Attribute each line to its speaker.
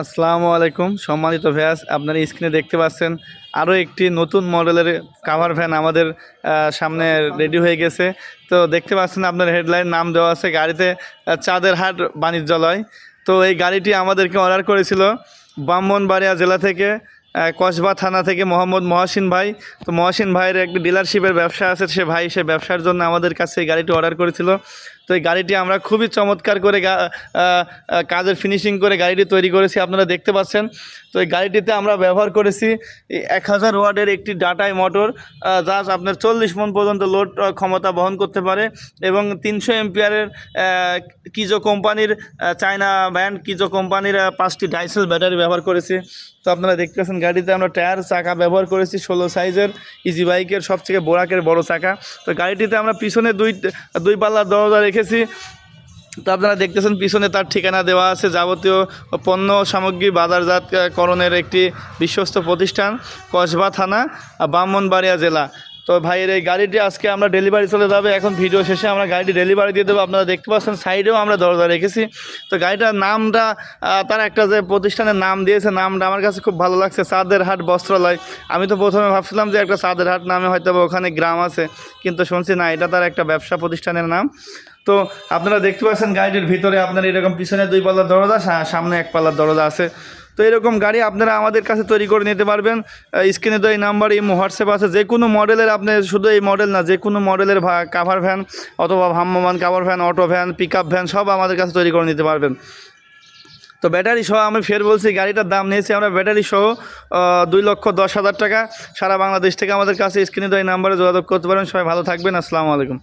Speaker 1: আসসালামু আলাইকুম সম্মানিত ভ্যাস, আপনারা স্ক্রিনে দেখতে পাচ্ছেন আরও একটি নতুন মডেলের কাভার ভ্যান আমাদের সামনে রেডি হয়ে গেছে। তো দেখতে পাচ্ছেন আপনার হেডলাইন নাম দেওয়া আছে গাড়িতে চাঁদেরহাট বাণিজ্যালয়। তো এই গাড়িটি আমাদেরকে অর্ডার করেছিল ব্রাহ্মণবাড়িয়া জেলা থেকে, কসবা থানা থেকে মোহাম্মদ মহসিন ভাই। তো মহসিন ভাইয়ের একটি ডিলারশিপের ব্যবসা আছে, সে ব্যবসার জন্য আমাদের কাছে এই গাড়িটি অর্ডার করেছিল। তো এই গাড়িটি আমরা খুবই চমৎকার করে কাজের ফিনিশিং করে গাড়িটি তৈরি করেছি, আপনারা দেখতে পাচ্ছেন। তো এই গাড়িটিতে আমরা ব্যবহার করেছি 1000 ওয়াটের একটি ডাটাই মোটর, যা আপনার 40 মণ পর্যন্ত লোড ক্ষমতা বহন করতে পারে, এবং 300 এম্পিয়ারের কিজো কোম্পানির চায়না ব্র্যান্ড কিজো কোম্পানির 5টি ডাইসেল ব্যাটারি ব্যবহার করেছি। তো আপনারা দেখতে পাচ্ছেন গাড়িতে আমরা টায়ার চাকা ব্যবহার করেছি 16 সাইজের ইজি বাইকের সবথেকে বোরাকের বড় চাকা। তো গাড়িটিতে আমরা পিছনে দুই পাল্লার দরজা রেখেছি। তো আপনারা দেখতেছেন পিছনে তার ঠিকানা দেওয়া আছে, যাবতীয় পণ্য সামগ্রী বাজারজাতকরণের একটি বিশ্বস্ত প্রতিষ্ঠান, কসবা থানা, ব্রাহ্মণবাড়িয়া জেলা। তো ভাইয়ের এই গাড়িটি আজকে আমরা ডেলিভারি চলে যাবে, এখন ভিডিও শেষে আমরা গাড়িটি ডেলিভারি দিয়ে দেবো। আপনারা দেখতে পাচ্ছেন সাইডেও আমরা দরজা রেখেছি। তো গাড়িটার নামটা তার একটা যে প্রতিষ্ঠানের নাম দিয়েছে, নামটা আমার কাছে খুব ভালো লাগছে, চাঁদেরহাট বস্ত্রালয়। আমি তো প্রথমে ভাবছিলাম যে একটা চাঁদেরহাট নামে হয়তো ওখানে গ্রাম আছে, কিন্তু শুনছি না, এটা তার একটা ব্যবসা প্রতিষ্ঠানের নাম। তো আপনারা দেখতে পাচ্ছেন গাড়িটির ভিতরে আপনার এরকম পিছনে 2 পাল্লার দরজা, সামনে 1 পাল্লার দরজা আছে। তো এরকম গাড়ি আপনারা আমাদের কাছে তৈরি করে নিতে পারবেন। স্ক্রিনে তো এই নাম্বার, এই হোয়াটসঅ্যাপ আছে। যে কোনো মডেলের, আপনি শুধু এই মডেল না, যে কোনো মডেলের কাভার ভ্যান অথবা ভ্রাম্যমাণ cover van, auto van, pick up van সব আমাদের কাছে তৈরি করে নিতে পারবেন। তো ব্যাটারি সহ আমি ফের বলছি, গাড়িটার দাম নিয়েছি আমরা ব্যাটারি সহ 2,10,000 টাকা। সারা বাংলাদেশ থেকে আমাদের কাছে স্ক্রিনে তো এই নাম্বারে যোগাযোগ করতে পারেন। সবাই ভালো থাকবেন। আসসালামু আলাইকুম।